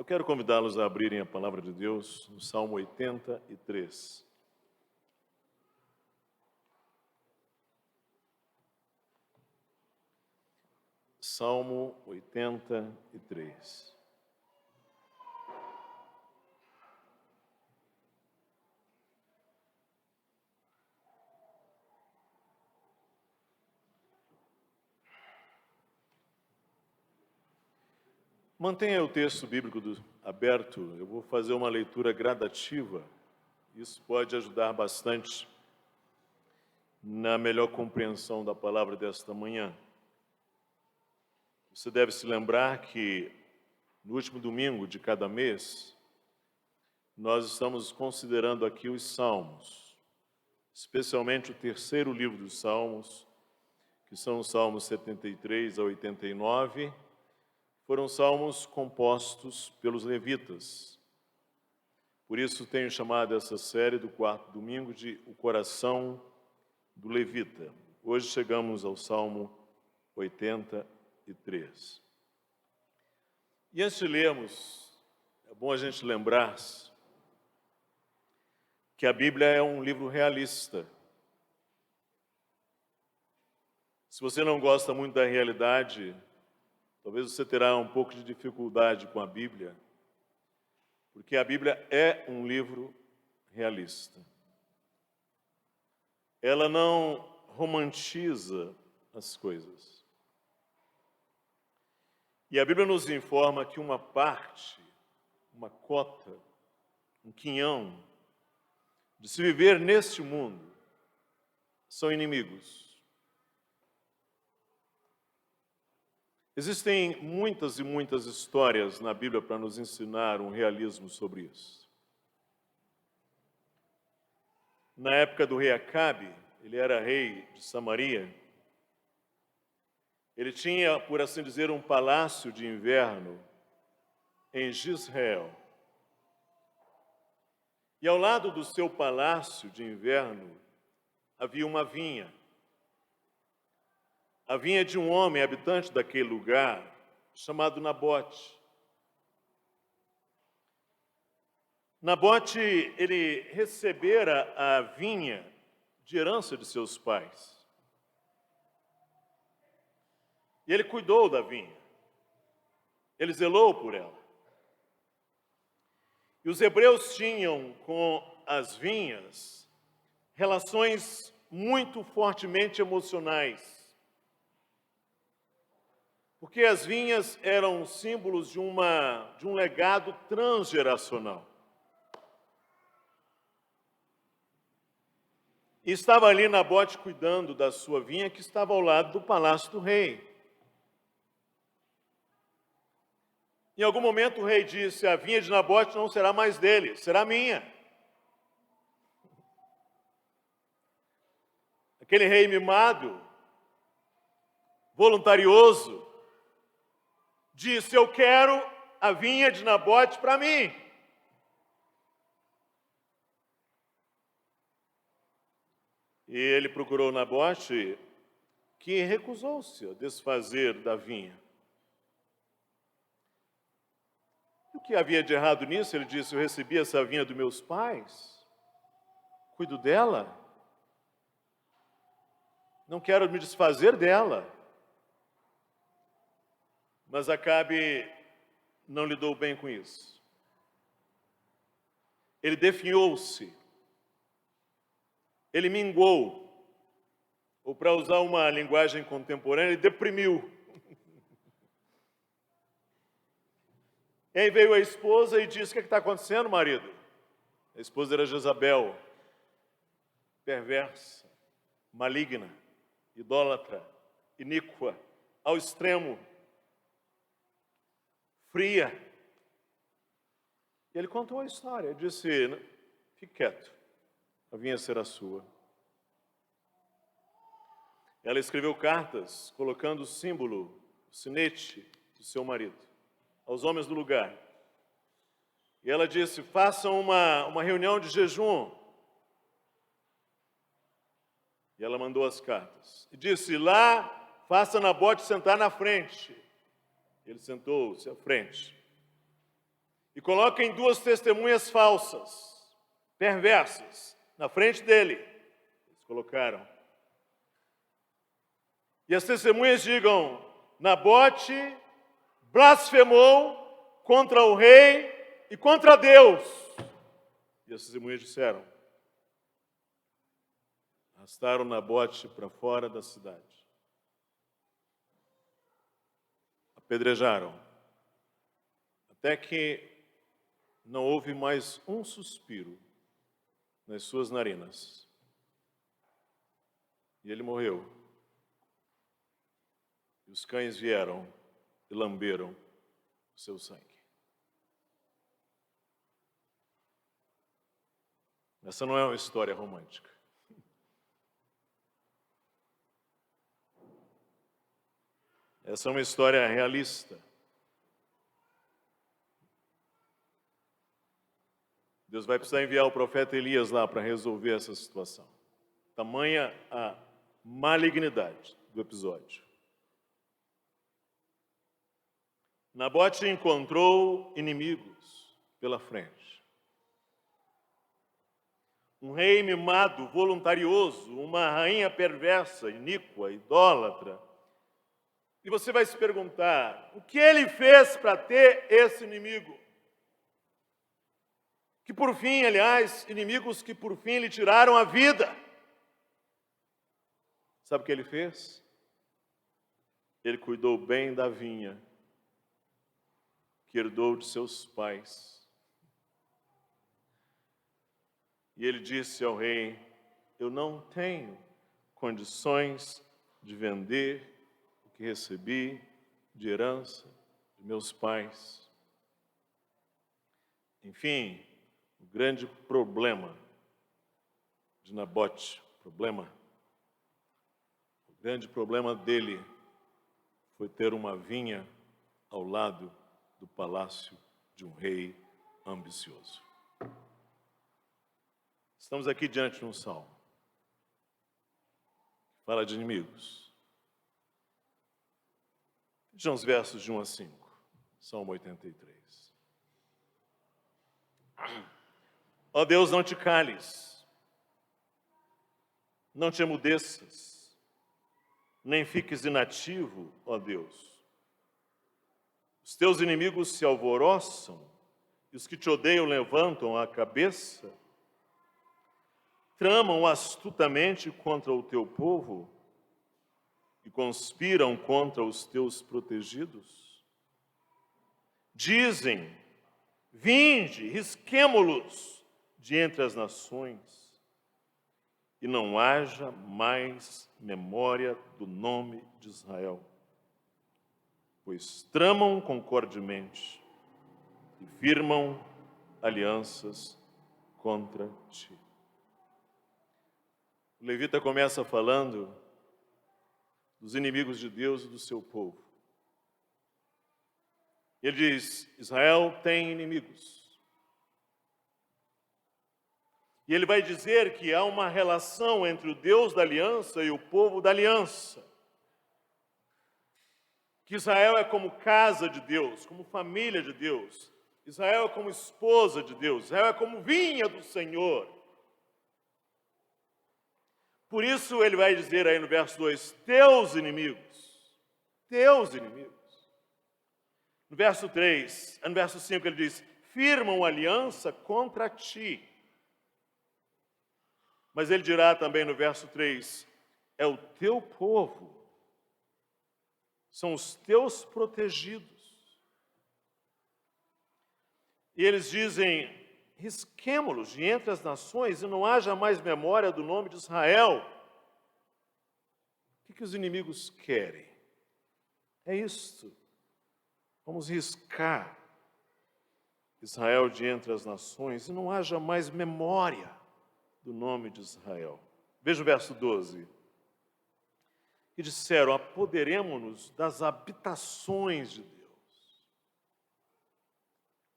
Eu quero convidá-los a abrirem a palavra de Deus no Salmo 83. Salmo 83. Mantenha o texto bíblico aberto, eu vou fazer uma leitura gradativa. Isso pode ajudar bastante na melhor compreensão da palavra desta manhã. Você deve se lembrar que no último domingo de cada mês, nós estamos considerando aqui os Salmos, especialmente o terceiro livro dos Salmos, que são os Salmos 73 a 89, foram salmos compostos pelos levitas. Por isso tenho chamado essa série do quarto domingo de O Coração do Levita. Hoje chegamos ao Salmo 83. E antes de lermos, é bom a gente lembrar-se que a Bíblia é um livro realista. Se você não gosta muito da realidade, talvez você terá um pouco de dificuldade com a Bíblia, porque a Bíblia é um livro realista. Ela não romantiza as coisas. E a Bíblia nos informa que uma parte, uma cota, um quinhão de se viver neste mundo são inimigos. Existem muitas e muitas histórias na Bíblia para nos ensinar um realismo sobre isso. Na época do rei Acabe, ele era rei de Samaria, ele tinha, por assim dizer, um palácio de inverno em Jezreel. E ao lado do seu palácio de inverno havia uma vinha. A vinha de um homem habitante daquele lugar, chamado Nabote. Nabote, ele recebera a vinha de herança de seus pais. E ele cuidou da vinha. Ele zelou por ela. E os hebreus tinham com as vinhas relações muito fortemente emocionais. Porque as vinhas eram símbolos de um legado transgeracional. E estava ali Nabote cuidando da sua vinha, que estava ao lado do palácio do rei. Em algum momento o rei disse: a vinha de Nabote não será mais dele, será minha. Aquele rei mimado, voluntarioso, disse: eu quero a vinha de Nabote para mim. E ele procurou Nabote, que recusou-se a desfazer da vinha. O que havia de errado nisso? Ele disse: eu recebi essa vinha dos meus pais, cuido dela, não quero me desfazer dela. Mas Acabe não lidou bem com isso. Ele definhou-se. Ele minguou. Ou, para usar uma linguagem contemporânea, ele deprimiu. E aí veio a esposa e disse: o que está acontecendo, marido? A esposa era Jezabel, perversa, maligna, idólatra, iníqua, ao extremo, fria. E ele contou a história. Ele disse: fique quieto, a vinha será sua. Ela escreveu cartas colocando o símbolo, o sinete do seu marido, aos homens do lugar. E ela disse: façam uma reunião de jejum. E ela mandou as cartas. E disse: lá, faça Nabote sentar na frente. Ele sentou-se à frente. e coloquem duas testemunhas falsas, perversas, na frente dele. Eles colocaram. E as testemunhas digam: Nabote blasfemou contra o rei e contra Deus. E as testemunhas disseram. Arrastaram Nabote para fora da cidade. Apedrejaram. Até que não houve mais um suspiro nas suas narinas. E ele morreu. E os cães vieram e lamberam o seu sangue. Essa não é uma história romântica. Essa é uma história realista. Deus vai precisar enviar o profeta Elias lá para resolver essa situação. Tamanha a malignidade do episódio. Nabote encontrou inimigos pela frente. Um rei mimado, voluntarioso, uma rainha perversa, iníqua, idólatra. E você vai se perguntar, o que ele fez para ter esse inimigo? Que por fim, aliás, inimigos que por fim lhe tiraram a vida. Sabe o que ele fez? Ele cuidou bem da vinha que herdou de seus pais. E ele disse ao rei: eu não tenho condições de vender o que recebi de herança de meus pais. Enfim, o grande problema de Nabote, o grande problema dele foi ter uma vinha ao lado do palácio de um rei ambicioso. Estamos aqui diante de um salmo que fala de inimigos. Vejam os versos de 1 a 5, Salmo 83. Ó Deus, não te cales, não te emudeças, nem fiques inativo, ó Deus. Os teus inimigos se alvoroçam e os que te odeiam levantam a cabeça. Tramam astutamente contra o teu povo e conspiram contra os teus protegidos. Dizem: vinde, risquemo-los de entre as nações, e não haja mais memória do nome de Israel. Pois tramam concordemente e firmam alianças contra ti. O levita começa falando dos inimigos de Deus e do seu povo. Ele diz: Israel tem inimigos. E ele vai dizer que há uma relação entre o Deus da aliança e o povo da aliança. Que Israel é como casa de Deus, como família de Deus. Israel é como esposa de Deus. Israel é como vinha do Senhor. Por isso ele vai dizer aí no verso 2, teus inimigos. Teus inimigos. No verso 3, no verso 5 ele diz, firmam aliança contra ti. Mas ele dirá também no verso 3, é o teu povo. São os teus protegidos. E eles dizem, risquemo-los de entre as nações e não haja mais memória do nome de Israel. O que os inimigos querem? É isto. Vamos riscar Israel de entre as nações e não haja mais memória do nome de Israel. Veja o verso 12. E disseram, apoderemo-nos das habitações de Deus.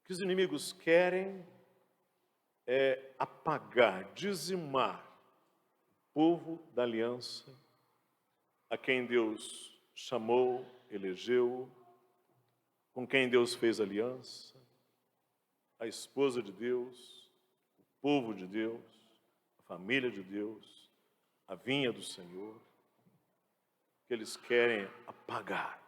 O que os inimigos querem é apagar, dizimar o povo da aliança, a quem Deus chamou, elegeu, com quem Deus fez aliança. a esposa de Deus, o povo de Deus, a família de Deus, a vinha do Senhor, que eles querem apagar.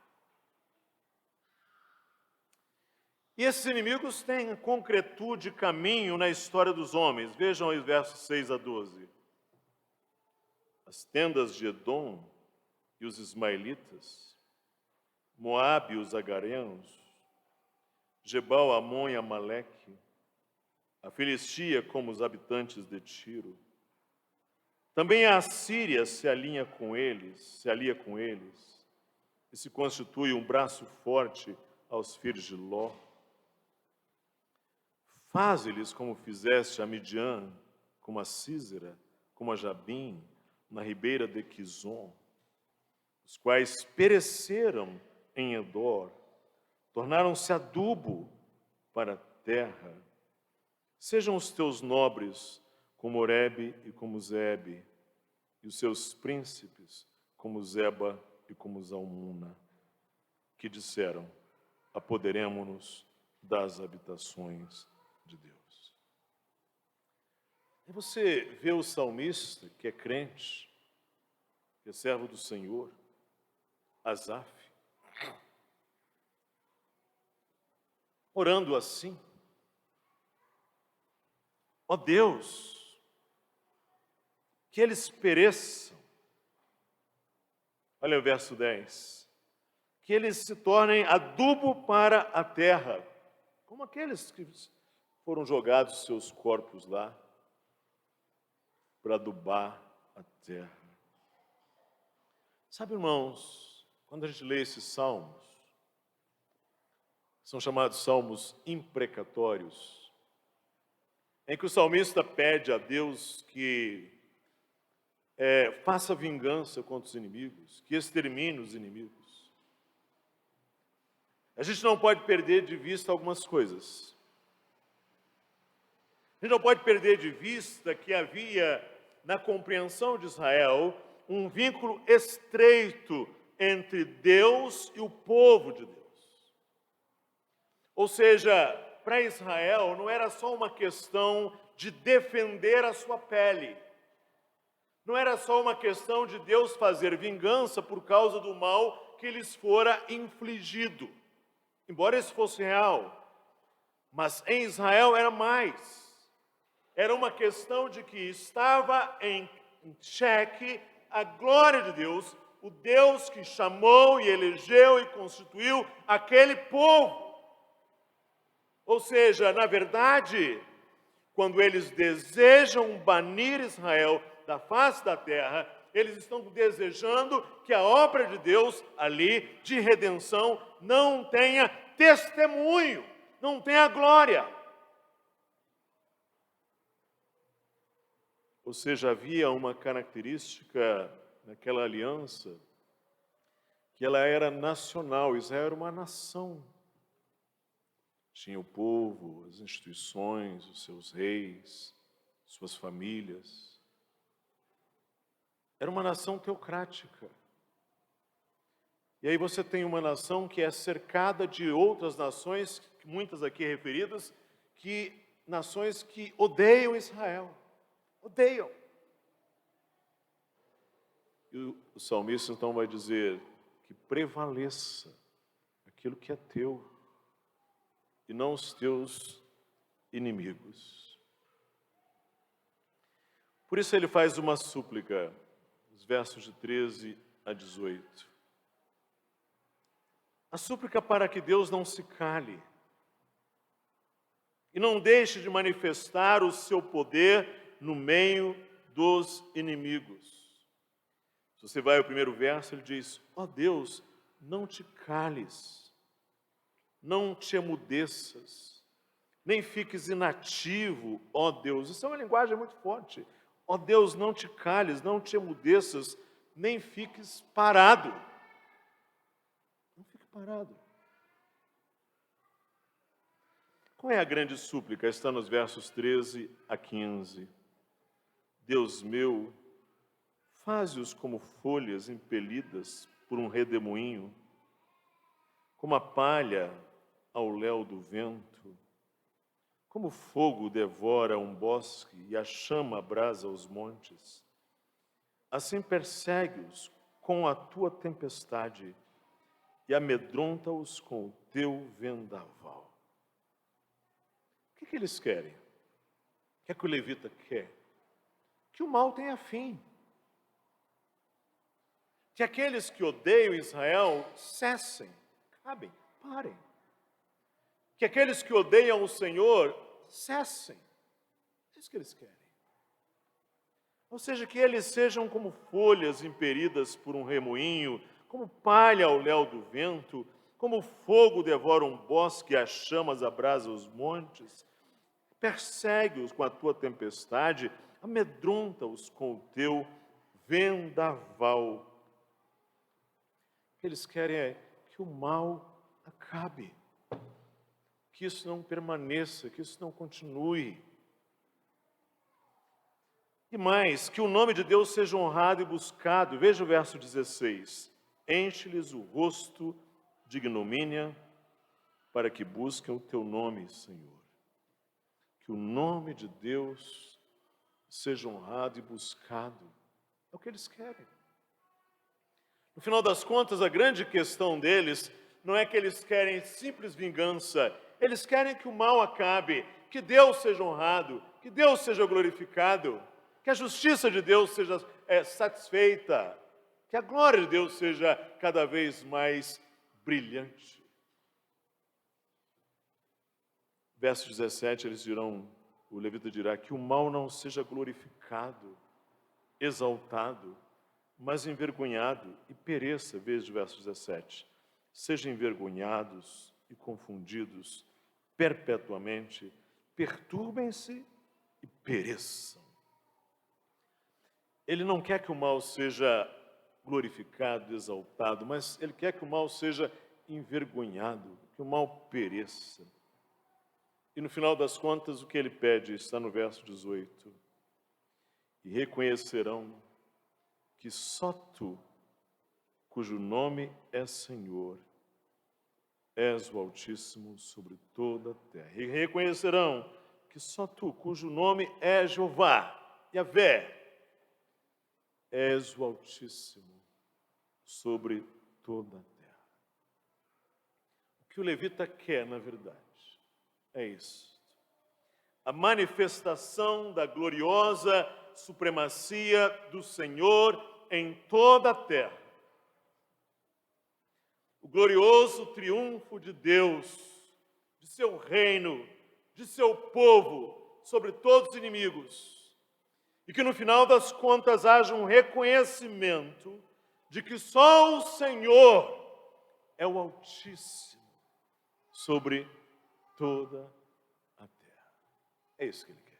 E esses inimigos têm concretude e caminho na história dos homens. Vejam aí os versos 6 a 12. As tendas de Edom e os ismaelitas, Moabe e os agarenos, Gebal, Amon e Amaleque, a Filistia como os habitantes de Tiro. Também a Assíria se alia com eles e se constitui um braço forte aos filhos de Ló. Faze-lhes como fizeste a Midian, como a Sísera, como a Jabim, na ribeira de Quizon, os quais pereceram em Endor, tornaram-se adubo para a terra. Sejam os teus nobres como Oreb e como Zebe, e os seus príncipes como Zeba e como Zalmuna, que disseram: apoderemo-nos das habitações de Deus. E você vê o salmista, que é crente, que é servo do Senhor, Asaf, orando assim: ó Deus, que eles pereçam. Olha o verso 10. Que eles se tornem adubo para a terra, como aqueles que foram jogados seus corpos lá para adubar a terra. Sabe, irmãos, quando a gente lê esses salmos, são chamados salmos imprecatórios, em que o salmista pede a Deus que faça vingança contra os inimigos, que extermine os inimigos. A gente não pode perder de vista algumas coisas. A gente não pode perder de vista que havia, na compreensão de Israel, um vínculo estreito entre Deus e o povo de Deus. Ou seja, para Israel não era só uma questão de defender a sua pele. Não era só uma questão de Deus fazer vingança por causa do mal que lhes fora infligido. Embora isso fosse real. Mas em Israel era mais. Era uma questão de que estava em xeque a glória de Deus, o Deus que chamou e elegeu e constituiu aquele povo. Ou seja, na verdade, quando eles desejam banir Israel da face da terra, eles estão desejando que a obra de Deus ali, de redenção, não tenha testemunho, não tenha glória. Ou seja, havia uma característica naquela aliança, que ela era nacional. Israel era uma nação. Tinha o povo, as instituições, os seus reis, suas famílias. Era uma nação teocrática. E aí você tem uma nação que é cercada de outras nações, muitas aqui referidas, nações que odeiam Israel. Odeiam. E o salmista então vai dizer que prevaleça aquilo que é teu e não os teus inimigos. Por isso ele faz uma súplica, os versos de 13 a 18. A súplica para que Deus não se cale e não deixe de manifestar o seu poder no meio dos inimigos. Se você vai ao primeiro verso, ele diz: ó Deus, não te cales, não te emudeças, nem fiques inativo, ó Deus. Isso é uma linguagem muito forte. Ó Deus, não te cales, não te emudeças, nem fiques parado. Não fique parado. Qual é a grande súplica? Está nos versos 13 a 15. Deus meu, faze-os como folhas impelidas por um redemoinho, como a palha ao léu do vento. Como o fogo devora um bosque e a chama abrasa os montes, assim persegue-os com a tua tempestade e amedronta-os com o teu vendaval. O que eles querem? O que é que o levita quer? Que o mal tenha fim. Que aqueles que odeiam Israel cessem, acabem, parem. Que aqueles que odeiam o Senhor cessem. É isso que eles querem. Ou seja, que eles sejam como folhas impelidas por um remoinho, como palha ao léu do vento, como fogo devora um bosque e as chamas abrasam os montes. Persegue-os com a tua tempestade, amedronta-os com o teu vendaval. O que eles querem é que o mal acabe, que isso não permaneça, que isso não continue. E mais, que o nome de Deus seja honrado e buscado. Veja o verso 16. Enche-lhes o rosto de ignomínia, para que busquem o teu nome, Senhor. Que o nome de Deus seja honrado e buscado. É o que eles querem. No final das contas, a grande questão deles não é que eles querem simples vingança. Eles querem que o mal acabe, que Deus seja honrado, que Deus seja glorificado, que a justiça de Deus seja satisfeita, que a glória de Deus seja cada vez mais brilhante. Verso 17, o levita dirá que o mal não seja glorificado, exaltado, mas envergonhado e pereça. Veja o verso 17. Sejam envergonhados e confundidos perpetuamente, perturbem-se e pereçam. Ele não quer que o mal seja glorificado, exaltado, mas ele quer que o mal seja envergonhado, que o mal pereça. E no final das contas, o que ele pede está no verso 18. E reconhecerão que só tu, cujo nome é Senhor, és o Altíssimo sobre toda a terra. E reconhecerão que só tu, cujo nome é Jeová, Yahvé, és o Altíssimo sobre toda a terra. O que o levita quer, na verdade, é isso. A manifestação da gloriosa supremacia do Senhor em toda a terra. O glorioso triunfo de Deus, de seu reino, de seu povo sobre todos os inimigos. E que no final das contas haja um reconhecimento de que só o Senhor é o Altíssimo sobre toda a terra. É isso que ele quer.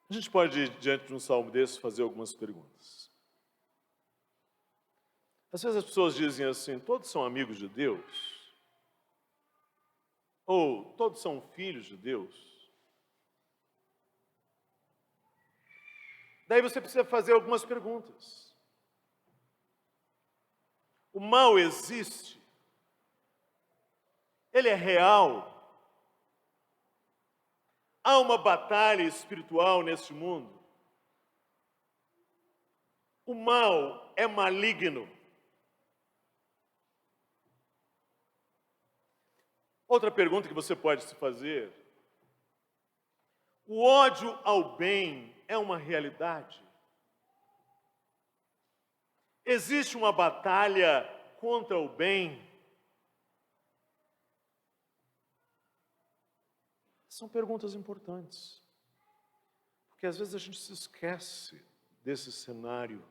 A gente pode, diante de um salmo desse, fazer algumas perguntas. Às vezes as pessoas dizem assim, todos são amigos de Deus? Ou todos são filhos de Deus? Daí você precisa fazer algumas perguntas. O mal existe? Ele é real? Há uma batalha espiritual neste mundo? O mal é maligno? Outra pergunta que você pode se fazer: o ódio ao bem é uma realidade? Existe uma batalha contra o bem? São perguntas importantes, porque às vezes a gente se esquece desse cenário.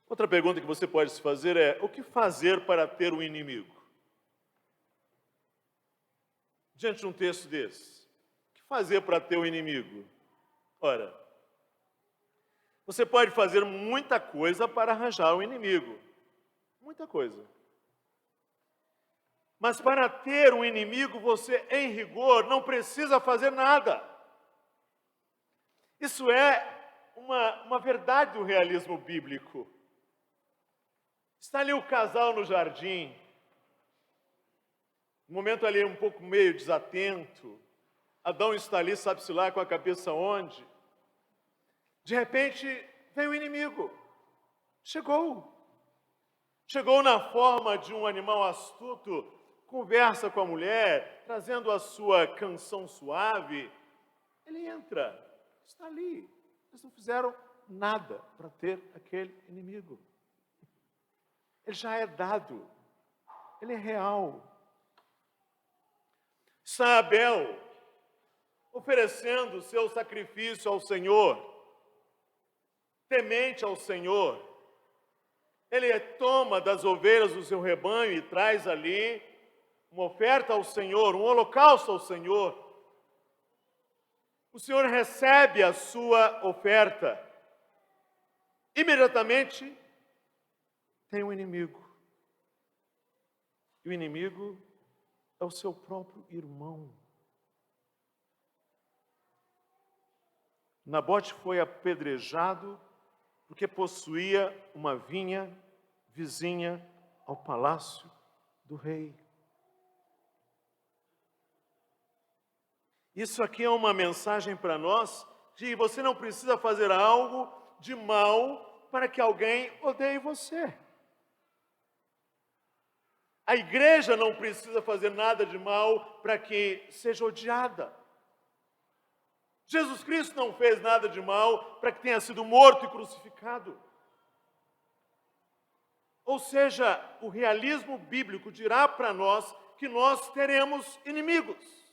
Outra pergunta que você pode se fazer é: o que fazer para ter um inimigo? Diante de um texto desse, o que fazer para ter um inimigo? Ora, você pode fazer muita coisa para arranjar um inimigo. Muita coisa. Mas para ter um inimigo, você, em rigor, não precisa fazer nada. Isso é uma verdade do realismo bíblico. Está ali o casal no jardim. Um momento ali um pouco meio desatento. Adão está ali, sabe-se lá com a cabeça onde. De repente, vem o inimigo. Chegou. Chegou na forma de um animal astuto, conversa com a mulher, trazendo a sua canção suave. Ele entra, está ali. Eles não fizeram nada para ter aquele inimigo. Ele já é dado. Ele é real. Está Abel oferecendo o seu sacrifício ao Senhor, temente ao Senhor. Ele toma das ovelhas do seu rebanho e traz ali uma oferta ao Senhor, um holocausto ao Senhor. O Senhor recebe a sua oferta. Imediatamente tem um inimigo. E o inimigo é o seu próprio irmão. Nabote foi apedrejado porque possuía uma vinha vizinha ao palácio do rei. Isso aqui é uma mensagem para nós de você não precisa fazer algo de mal para que alguém odeie você. A igreja não precisa fazer nada de mal para que seja odiada. Jesus Cristo não fez nada de mal para que tenha sido morto e crucificado. Ou seja, o realismo bíblico dirá para nós que nós teremos inimigos.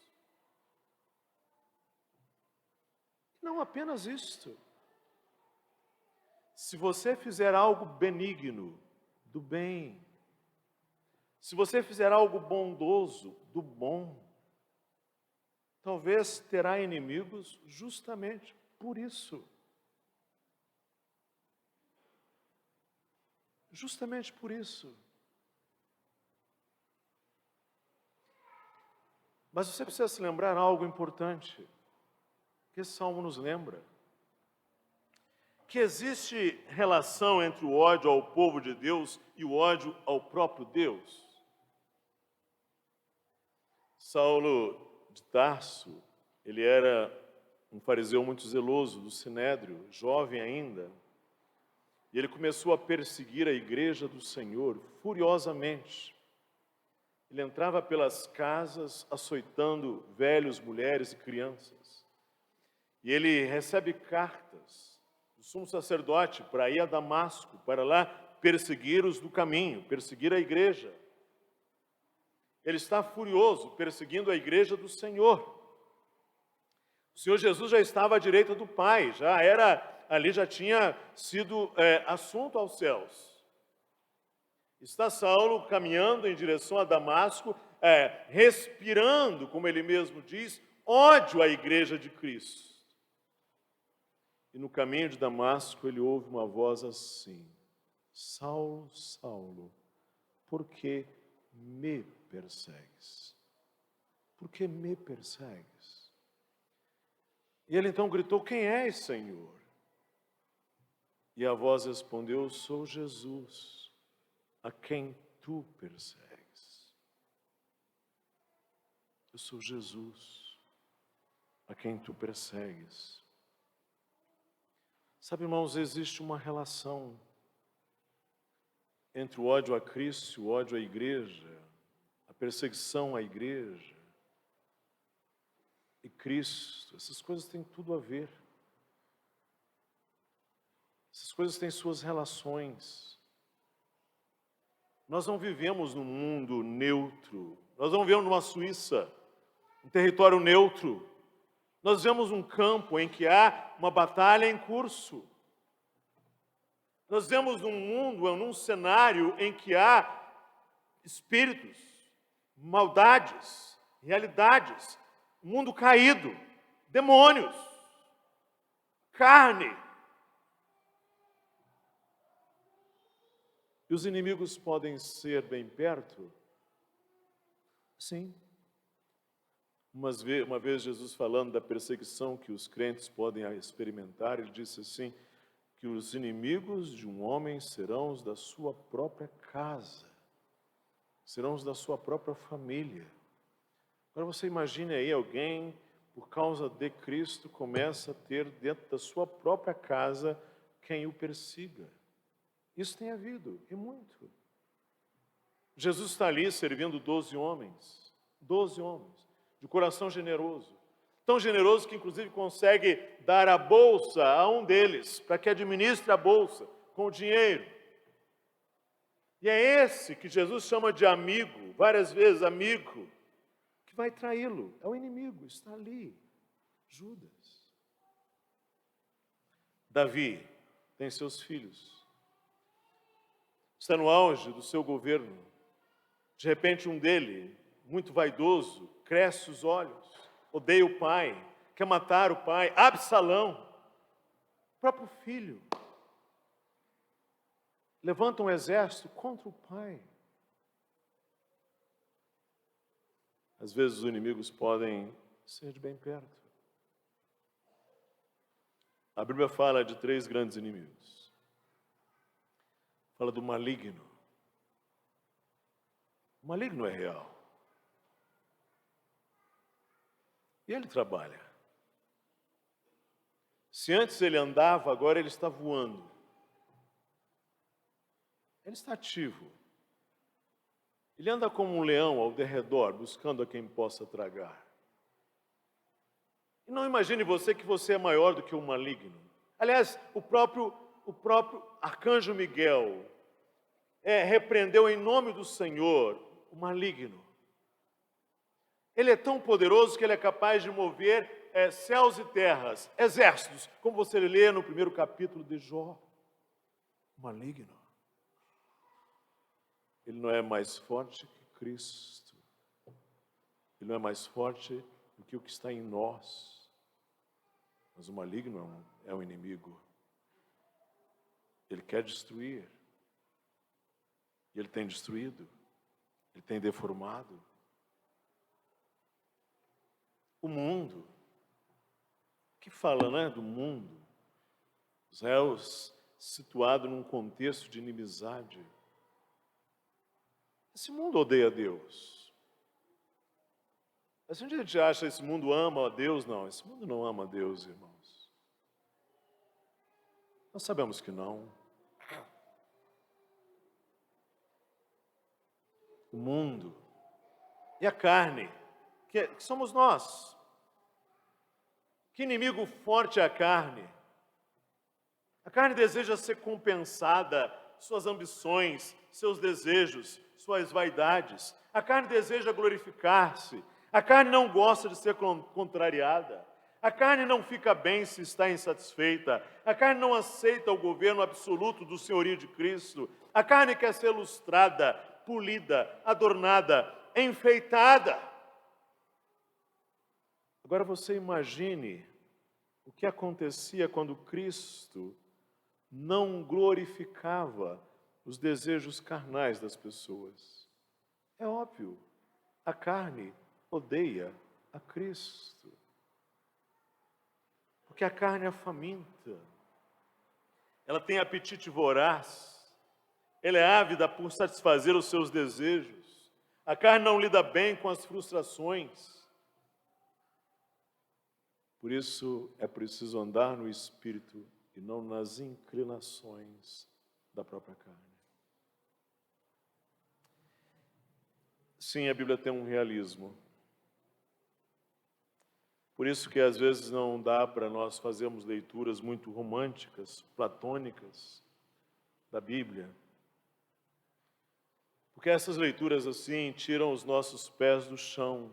Não apenas isto. Se você fizer algo benigno, do bem, se você fizer algo bondoso, do bom, talvez terá inimigos justamente por isso. Justamente por isso. Mas você precisa se lembrar algo importante, que esse salmo nos lembra. Que existe relação entre o ódio ao povo de Deus e o ódio ao próprio Deus. Saulo de Tarso, ele era um fariseu muito zeloso do Sinédrio, jovem ainda, e ele começou a perseguir a igreja do Senhor furiosamente. Ele entrava pelas casas açoitando velhos, mulheres e crianças. E ele recebe cartas do sumo sacerdote para ir a Damasco, para lá perseguir os do caminho, perseguir a igreja. Ele está furioso, perseguindo a igreja do Senhor. O Senhor Jesus já estava à direita do Pai, já tinha sido assunto aos céus. Está Saulo caminhando em direção a Damasco, respirando, como ele mesmo diz, ódio à igreja de Cristo. E no caminho de Damasco ele ouve uma voz assim: Saulo, Saulo, por que me persegues? Por que me persegues? E ele então gritou: quem és, Senhor? E a voz respondeu: sou Jesus, a quem tu persegues. Eu sou Jesus, a quem tu persegues. Sabe, irmãos, existe uma relação entre o ódio a Cristo e o ódio à igreja, a perseguição à igreja e Cristo. Essas coisas têm tudo a ver. Essas coisas têm suas relações. Nós não vivemos num mundo neutro. Nós não vivemos numa Suíça, um território neutro. Nós vivemos um campo em que há uma batalha em curso. Nós vivemos num mundo, num cenário em que há espíritos, maldades, realidades, mundo caído, demônios, carne. E os inimigos podem ser bem perto? Sim. Uma vez Jesus falando da perseguição que os crentes podem experimentar, ele disse assim, que os inimigos de um homem serão os da sua própria casa, serão os da sua própria família. Agora você imagine aí alguém, por causa de Cristo, começa a ter dentro da sua própria casa quem o persiga. Isso tem havido, e muito. Jesus está ali servindo 12 homens, de coração generoso. Tão generoso que inclusive consegue dar a bolsa a um deles, para que administre a bolsa com o dinheiro. E é esse que Jesus chama de amigo, várias vezes amigo, que vai traí-lo. É o inimigo, está ali, Judas. Davi tem seus filhos. Está no auge do seu governo. De repente um dele, muito vaidoso, cresce os olhos, odeia o pai, quer matar o pai, Absalão, o próprio filho. Levanta um exército contra o pai. Às vezes os inimigos podem ser de bem perto. A Bíblia fala de 3 grandes inimigos. Fala do maligno. O maligno é real. E ele trabalha. Se antes ele andava, agora ele está voando. Ele está ativo. Ele anda como um leão ao derredor, buscando a quem possa tragar. E não imagine você que você é maior do que o maligno. Aliás, o próprio arcanjo Miguel repreendeu em nome do Senhor o maligno. Ele é tão poderoso que ele é capaz de mover céus e terras, exércitos, como você lê no primeiro capítulo de Jó. O maligno. Ele não é mais forte que Cristo. Ele não é mais forte do que o que está em nós. Mas o maligno é um inimigo. Ele quer destruir. E ele tem destruído. Ele tem deformado. O mundo. Que fala, né, do mundo. Israel situado num contexto de inimizade. Esse mundo odeia Deus. Mas se a gente acha que esse mundo ama a Deus, não. Esse mundo não ama a Deus, irmãos. Nós sabemos que não. O mundo e a carne, que somos nós. Que inimigo forte é a carne? A carne deseja ser compensada, suas ambições, seus desejos, suas vaidades. A carne deseja glorificar-se. A carne não gosta de ser contrariada. A carne não fica bem se está insatisfeita. A carne não aceita o governo absoluto do senhorio de Cristo. A carne quer ser lustrada, polida, adornada, enfeitada. Agora você imagine o que acontecia quando Cristo não glorificava os desejos carnais das pessoas. É óbvio, a carne odeia a Cristo. Porque a carne é faminta. Ela tem apetite voraz. Ela é ávida por satisfazer os seus desejos. A carne não lida bem com as frustrações. Por isso é preciso andar no Espírito e não nas inclinações da própria carne. Sim, a Bíblia tem um realismo. Por isso que às vezes não dá para nós fazermos leituras muito românticas, platônicas da Bíblia. Porque essas leituras assim tiram os nossos pés do chão.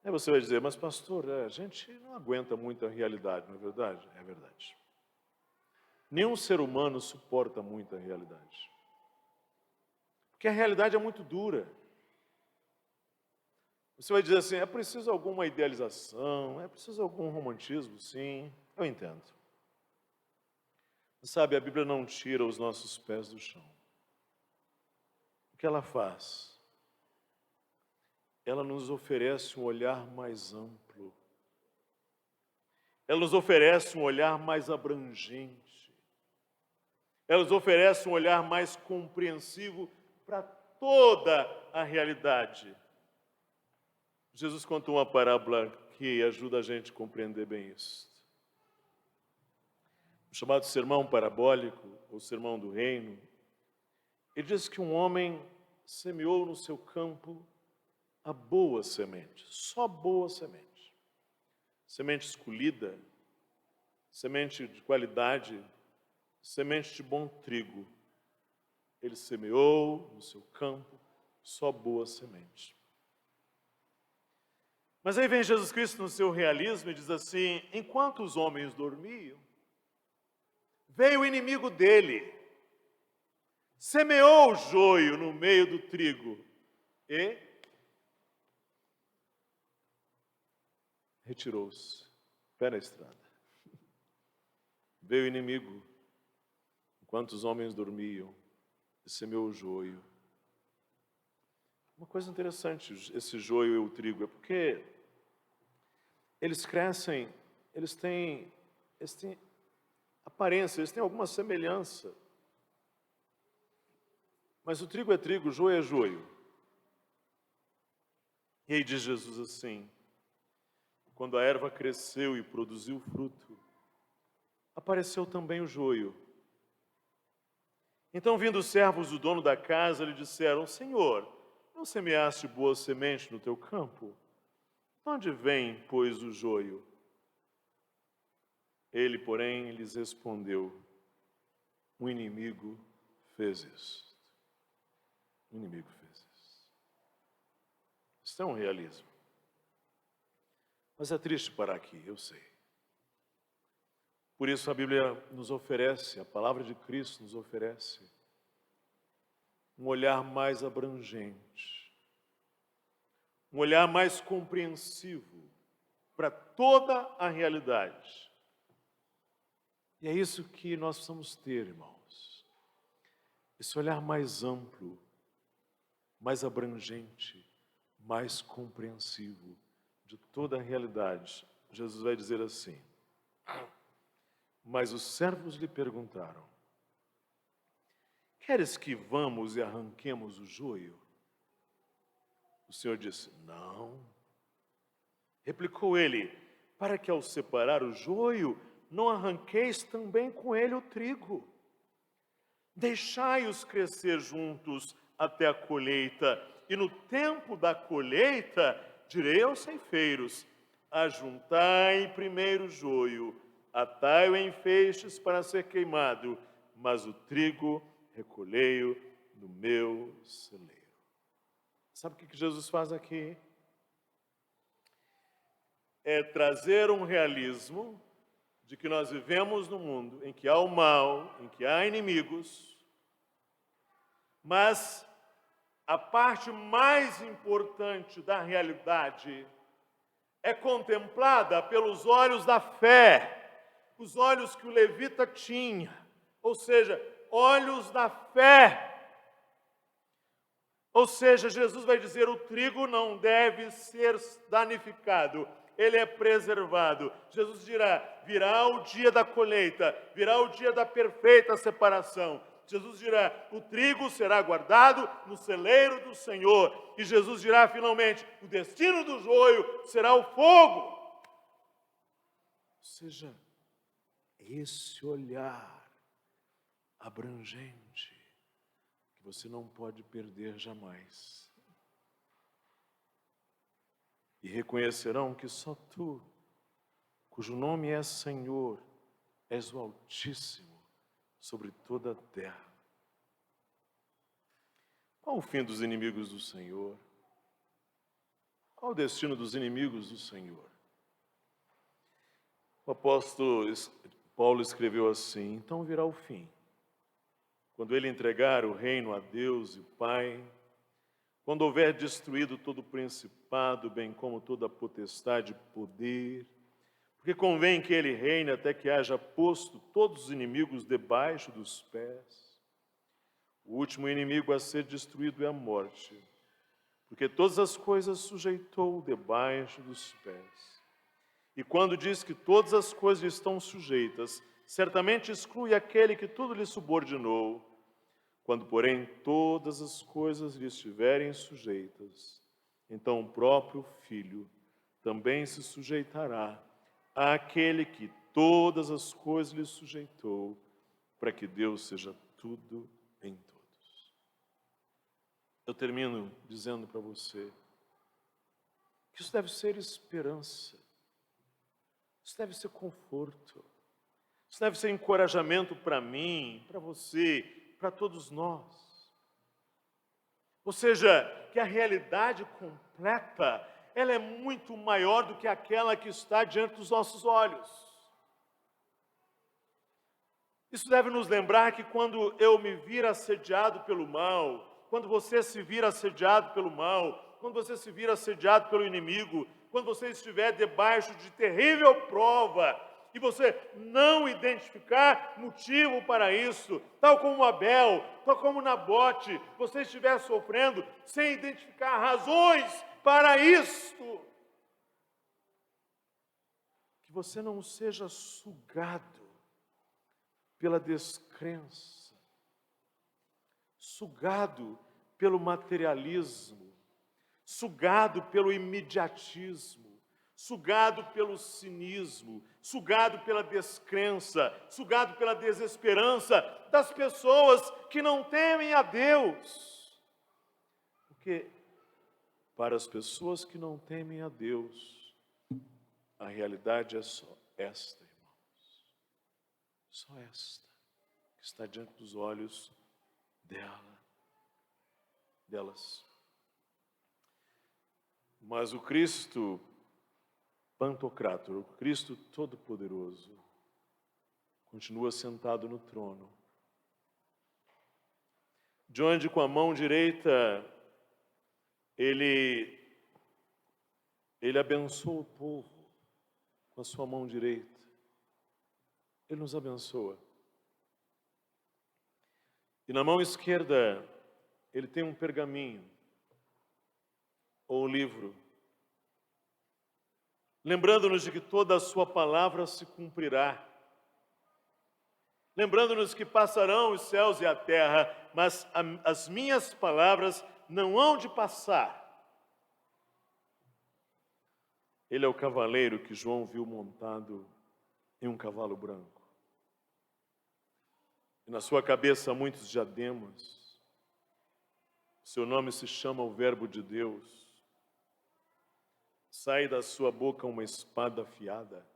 Aí você vai dizer, mas pastor, a gente não aguenta muito a realidade, não é verdade? É verdade. Nenhum ser humano suporta muito a realidade. Porque a realidade é muito dura. Você vai dizer assim, é preciso alguma idealização, é preciso algum romantismo, sim, eu entendo. Mas sabe, a Bíblia não tira os nossos pés do chão. O que ela faz? Ela nos oferece um olhar mais amplo. Ela nos oferece um olhar mais abrangente. Ela nos oferece um olhar mais compreensivo para toda a realidade. Jesus contou uma parábola que ajuda a gente a compreender bem isso. O chamado sermão parabólico, ou sermão do reino, ele diz que um homem semeou no seu campo a boa semente, só boa semente. Semente escolhida, semente de qualidade, semente de bom trigo. Ele semeou no seu campo só boa semente. Mas aí vem Jesus Cristo no seu realismo e diz assim: enquanto os homens dormiam, veio o inimigo dele, semeou o joio no meio do trigo e retirou-se, pé na estrada. Veio o inimigo, enquanto os homens dormiam, e semeou o joio. Uma coisa interessante, esse joio e o trigo, é porque eles crescem, eles têm aparência, eles têm alguma semelhança. Mas o trigo é trigo, o joio é joio. E aí diz Jesus assim: quando a erva cresceu e produziu fruto, apareceu também o joio. Então, vindo os servos do dono da casa, lhe disseram: Senhor, não semeaste boa semente no teu campo? De onde vem, pois, o joio? Ele, porém, lhes respondeu: o inimigo fez isso. O inimigo fez isso. Isso é um realismo. Mas é triste parar aqui, eu sei. Por isso a Bíblia nos oferece, a palavra de Cristo nos oferece um olhar mais abrangente, um olhar mais compreensivo para toda a realidade. E é isso que nós precisamos ter, irmãos. Esse olhar mais amplo, mais abrangente, mais compreensivo de toda a realidade. Jesus vai dizer assim: mas os servos lhe perguntaram: queres que vamos e arranquemos o joio? O Senhor disse: não. Replicou ele: para que ao separar o joio, não arranqueis também com ele o trigo. Deixai-os crescer juntos até a colheita, e no tempo da colheita, direi aos ceifeiros: ajuntai primeiro o joio, atai-o em feixes para ser queimado, mas o trigo recolhei-o no meu celeiro. Sabe o que Jesus faz aqui? É trazer um realismo de que nós vivemos num mundo em que há o mal, em que há inimigos, mas a parte mais importante da realidade é contemplada pelos olhos da fé, os olhos que o levita tinha, ou seja, olhos da fé. Ou seja, Jesus vai dizer: o trigo não deve ser danificado, ele é preservado. Jesus dirá: virá o dia da colheita, virá o dia da perfeita separação. Jesus dirá: o trigo será guardado no celeiro do Senhor. E Jesus dirá finalmente: o destino do joio será o fogo. Ou seja, esse olhar abrangente que você não pode perder jamais. E reconhecerão que só tu, cujo nome é Senhor, és o Altíssimo sobre toda a terra. Qual o fim dos inimigos do Senhor? Qual o destino dos inimigos do Senhor? O apóstolo Paulo escreveu assim: então virá o fim, quando ele entregar o reino a Deus e Pai, quando houver destruído todo o principado, bem como toda a potestade e poder, porque convém que ele reine até que haja posto todos os inimigos debaixo dos pés. O último inimigo a ser destruído é a morte, porque todas as coisas sujeitou debaixo dos pés. E quando diz que todas as coisas estão sujeitas, certamente exclui aquele que tudo lhe subordinou. Quando, porém, todas as coisas lhe estiverem sujeitas, então o próprio Filho também se sujeitará àquele que todas as coisas lhe sujeitou, para que Deus seja tudo em todos. Eu termino dizendo para você que isso deve ser esperança, isso deve ser conforto, isso deve ser encorajamento para mim, para você, para todos nós. Ou seja, que a realidade completa, ela é muito maior do que aquela que está diante dos nossos olhos. Isso deve nos lembrar que quando eu me vir assediado pelo mal, quando você se vir assediado pelo mal, quando você se vir assediado pelo inimigo, quando você estiver debaixo de terrível prova, e você não identificar motivo para isso, tal como Abel, tal como Nabote, você estiver sofrendo sem identificar razões para isto, que você não seja sugado pela descrença, sugado pelo materialismo, sugado pelo imediatismo, sugado pelo cinismo, sugado pela descrença, sugado pela desesperança das pessoas que não temem a Deus. Porque para as pessoas que não temem a Deus, a realidade é só esta, irmãos. Só esta, que está diante dos olhos delas. Mas o Cristo Pantocrátor, o Cristo Todo-Poderoso, continua sentado no trono, de onde com a mão direita ele abençoa o povo com a sua mão direita. Ele nos abençoa. E na mão esquerda ele tem um pergaminho ou um livro, lembrando-nos de que toda a sua palavra se cumprirá, lembrando-nos que passarão os céus e a terra, mas as minhas palavras não hão de passar. Ele é o cavaleiro que João viu montado em um cavalo branco. E na sua cabeça há muitos diademas. Seu nome se chama o Verbo de Deus. Sai da sua boca uma espada afiada.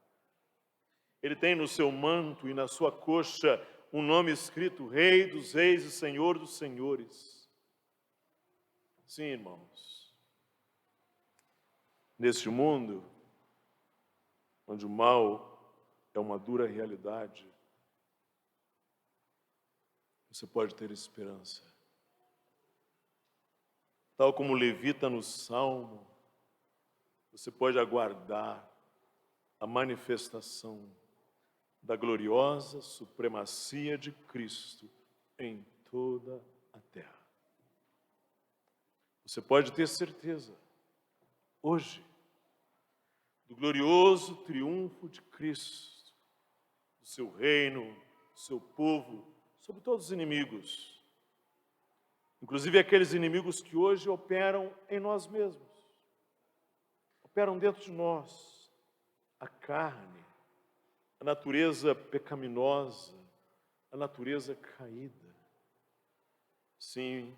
Ele tem no seu manto e na sua coxa um nome escrito: Rei dos Reis e Senhor dos Senhores. Sim, irmãos, neste mundo, onde o mal é uma dura realidade, você pode ter esperança. Tal como o levita no Salmo, você pode aguardar a manifestação da gloriosa supremacia de Cristo em toda a terra. Você pode ter certeza, hoje, do glorioso triunfo de Cristo, do seu reino, do seu povo, sobre todos os inimigos, inclusive aqueles inimigos que hoje operam em nós mesmos, operam dentro de nós, a carne, a natureza pecaminosa, a natureza caída. Sim,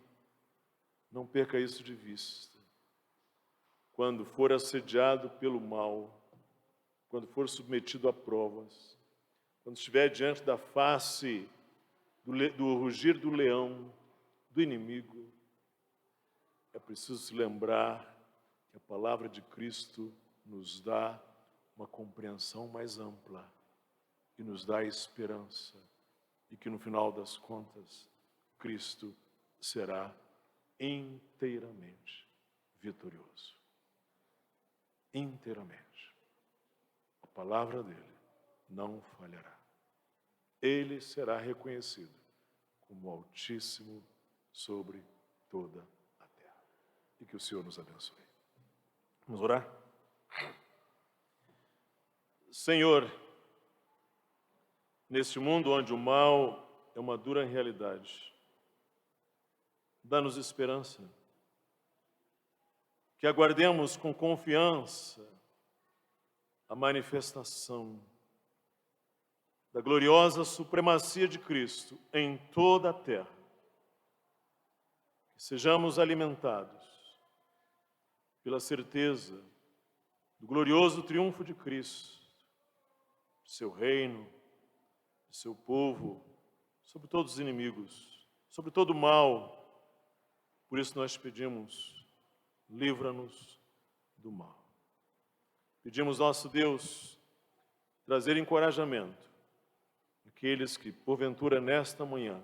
não perca isso de vista. Quando for assediado pelo mal, quando for submetido a provas, quando estiver diante da face do rugir do leão, do inimigo, é preciso se lembrar que a palavra de Cristo nos dá uma compreensão mais ampla e nos dá esperança, e que no final das contas, Cristo será inteiramente vitorioso. Inteiramente. A palavra dele não falhará. Ele será reconhecido como Altíssimo sobre toda a terra. E que o Senhor nos abençoe. Vamos orar? Senhor, neste mundo onde o mal é uma dura realidade, dá-nos esperança. Que aguardemos com confiança a manifestação da gloriosa supremacia de Cristo em toda a terra. Que sejamos alimentados pela certeza do glorioso triunfo de Cristo, de seu reino, de seu povo, sobre todos os inimigos, sobre todo o mal. Por isso nós pedimos, livra-nos do mal. Pedimos, nosso Deus, trazer encorajamento àqueles que, porventura, nesta manhã,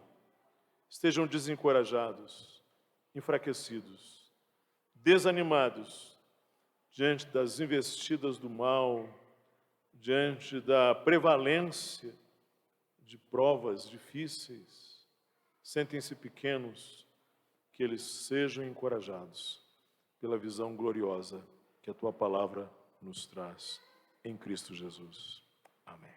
estejam desencorajados, enfraquecidos, desanimados diante das investidas do mal, diante da prevalência de provas difíceis. Sentem-se pequenos, que eles sejam encorajados pela visão gloriosa que a Tua palavra nos traz em Cristo Jesus. Amém.